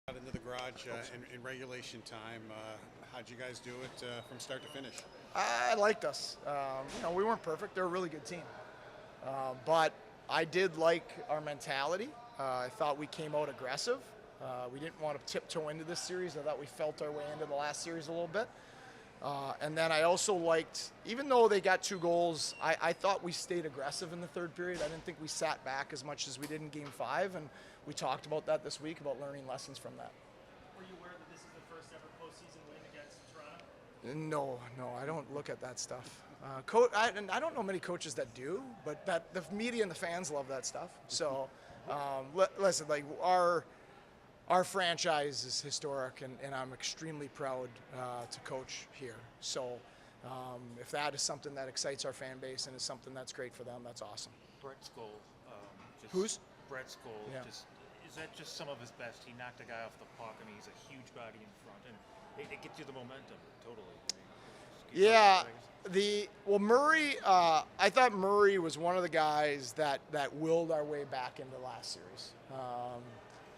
Got into the garage in regulation time. How'd you guys do it from start to finish? I liked us. We weren't perfect. They're a really good team. But I did like our mentality. I thought we came out aggressive. We didn't want to tiptoe into this series. I thought we felt our way into the last series a little bit. And then I also liked, even though they got 2 goals, I thought we stayed aggressive in the third period. I didn't think we sat back as much as we did in Game 5, and we talked about that this week, about learning lessons from that. Were you aware that this is the first ever postseason win against Toronto? No, I don't look at that stuff. And I don't know many coaches that do, but that the media and the fans love that stuff. So, listen, like our franchise is historic, and I'm extremely proud to coach here. So, if that is something that excites our fan base and is something that's great for them, that's awesome. Brett's goal. Whose? Brett's goal. Yeah. Is that just some of his best? He knocked a guy off the puck, and he's a huge body in front, and it gets you the momentum totally. Yeah. Murray. I thought Murray was one of the guys that willed our way back into last series.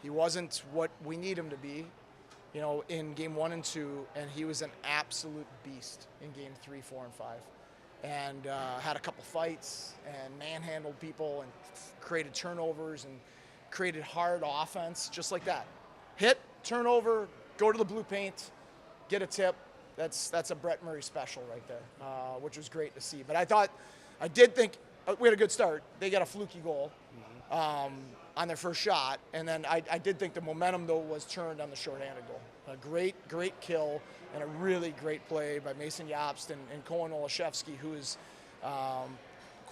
He wasn't what we need him to be, in Game 1 and 2, and he was an absolute beast in Game 3, 4, and 5, and had a couple fights and manhandled people and created turnovers and created hard offense just like that. Hit, turnover, go to the blue paint, get a tip. That's a Brett Murray special right there, which was great to see. But I did think we had a good start. They got a fluky goal on their first shot, and then I did think the momentum though was turned on the shorthanded goal. A great kill and a really great play by Mason Jobst and Koen Olszewski, who is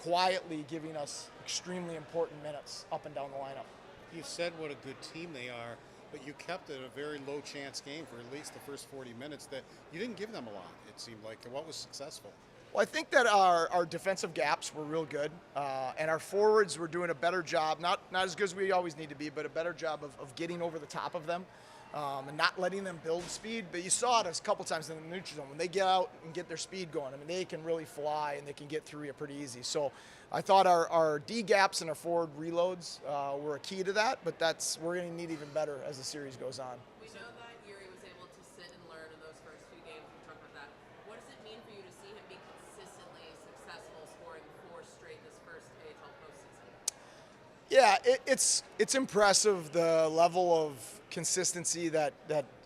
quietly giving us extremely important minutes up and down the lineup. You said what a good team they are, but you kept it a very low chance game for at least the first 40 minutes. That you didn't give them a lot, it seemed like. What was successful? Well, I think that our defensive gaps were real good, and our forwards were doing a better job, not as good as we always need to be, but a better job of getting over the top of them and not letting them build speed. But you saw it a couple times in the neutral zone. When they get out and get their speed going, I mean, they can really fly and they can get through you pretty easy. So I thought our D gaps and our forward reloads were a key to that, but we're going to need even better as the series goes on. We know that Yuri was able to sit and learn in those first few games. We talked about that. What does it mean for you to see him be consistently successful, scoring 4 straight this first AHL postseason? Yeah, it's impressive the level of consistency that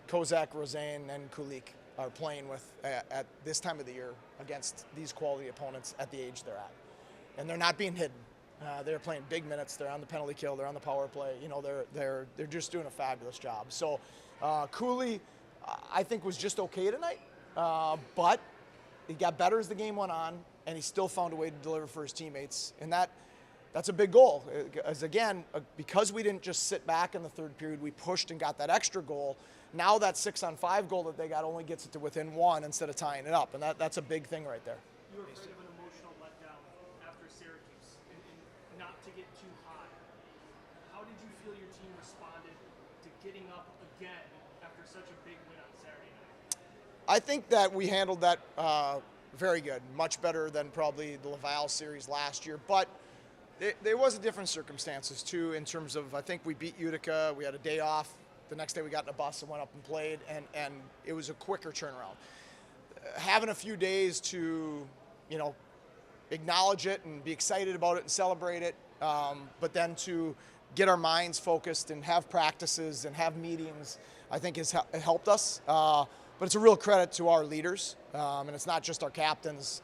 Kozak, Rosen, and Kulik are playing with at this time of the year against these quality opponents at the age they're at. And they're not being hidden. They're playing big minutes. They're on the penalty kill. They're on the power play. They're just doing a fabulous job. So Cooley, I think, was just okay tonight, but he got better as the game went on, and he still found a way to deliver for his teammates. And that's a big goal. As again, because we didn't just sit back in the third period, we pushed and got that extra goal. Now that 6-on-5 goal that they got only gets it to within 1 instead of tying it up, and that's a big thing right there. You were afraid of an emotional letdown after Syracuse and not to get too high. How did you feel your team responded to getting up again after such a big win on Saturday night? I think that we handled that very good, much better than probably the Laval series last year, but there was a different circumstances too in terms of, I think we beat Utica, we had a day off, the next day we got in a bus and went up and played, and it was a quicker turnaround. Having a few days to, acknowledge it and be excited about it and celebrate it, but then to get our minds focused and have practices and have meetings, I think has helped us. But it's a real credit to our leaders, and it's not just our captains.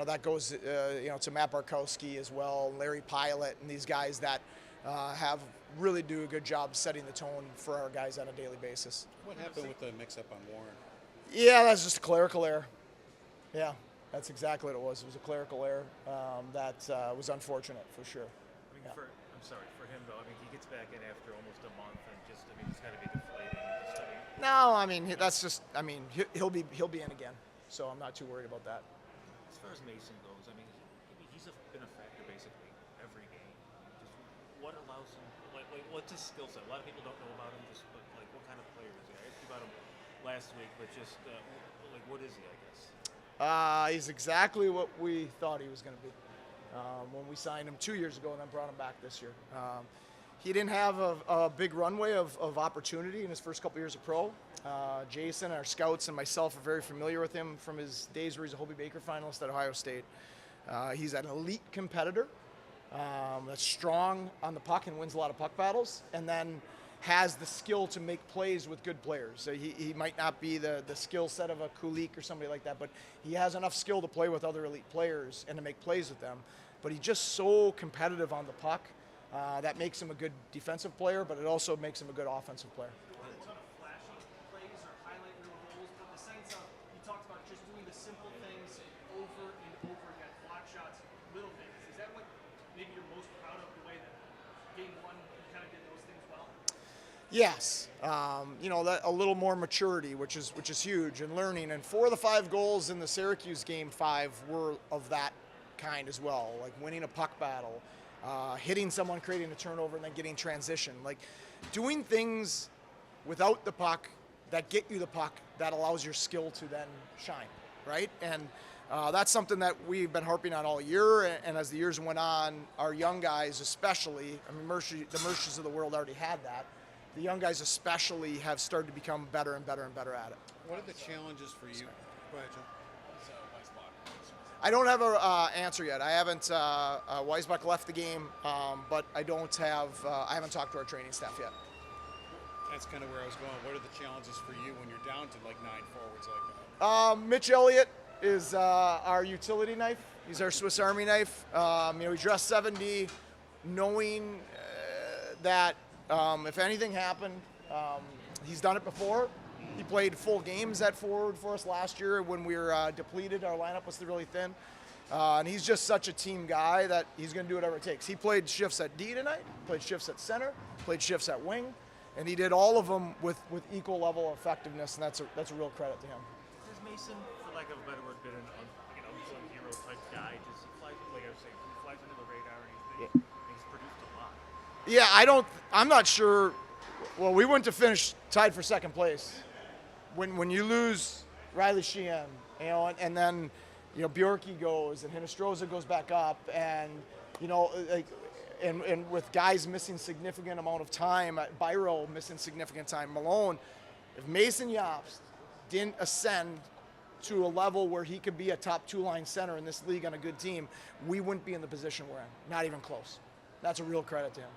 That goes, to Matt Barkowski as well, Larry Pilot, and these guys that really do a good job setting the tone for our guys on a daily basis. What happened with the mix-up on Warren? Yeah, that's just a clerical error. Yeah, that's exactly what it was. It was a clerical error that was unfortunate for sure. I'm sorry for him though. He gets back in after almost a month, and it's got to be deflating. No, that's just. He'll be in again, so I'm not too worried about that. As far as Mason goes, he's been a factor basically every game. Just what allows him? What's his skill set? A lot of people don't know about him. Just what kind of player is he? I asked you about him last week, but just what is he? I guess. He's exactly what we thought he was going to be when we signed him 2 years ago and then brought him back this year. He didn't have a big runway of opportunity in his first couple years of pro. Jason, our scouts, and myself are very familiar with him from his days where he's a Hobie Baker finalist at Ohio State. He's an elite competitor that's strong on the puck and wins a lot of puck battles, and then has the skill to make plays with good players. So he might not be the skill set of a Kulik or somebody like that, but he has enough skill to play with other elite players and to make plays with them. But he's just so competitive on the puck. That makes him a good defensive player, but it also makes him a good offensive player. A ton of flashy plays or highlight reel goals, but the sense of you talked about just doing the simple things over and over again, block shots, little things. Is that what maybe you're most proud of, the way that game one you kind of did those things well? Yes, that a little more maturity, which is huge, and learning. And 4 of the 5 goals in the Syracuse game 5 were of that kind as well, like winning a puck battle. Hitting someone, creating a turnover, and then getting transition. Like doing things without the puck that get you the puck that allows your skill to then shine, right? And that's something that we've been harping on all year. And as the years went on, our young guys especially, I mean, the Mershys of the world already had that. The young guys especially have started to become better and better and better at it. What are the challenges for you? Go ahead, John. I don't have an answer yet. I haven't. Weisbach left the game, but I don't have. I haven't talked to our training staff yet. That's kind of where I was going. What are the challenges for you when you're down to like 9 forwards like that? Mitch Elliott is our utility knife. He's our Swiss Army knife. He dressed 7D, knowing that if anything happened, he's done it before. He played full games at forward for us last year when we were depleted. Our lineup was really thin. And he's just such a team guy that he's going to do whatever it takes. He played shifts at D tonight, played shifts at center, played shifts at wing, and he did all of them with equal level of effectiveness, and that's a real credit to him. Has Mason, for lack of a better word, been an unsung hero type guy? Just he flies, like I was saying, he flies under the radar and he's produced a lot. Yeah, I'm not sure. Well, we went to finish tied for second place. When you lose Riley Sheehan, and then Bjorky goes and Hinostroza goes back up, and and with guys missing significant amount of time, Byro missing significant time, Malone, if Mason Jobst didn't ascend to a level where he could be a top 2-line center in this league on a good team, we wouldn't be in the position we're in. Not even close. That's a real credit to him.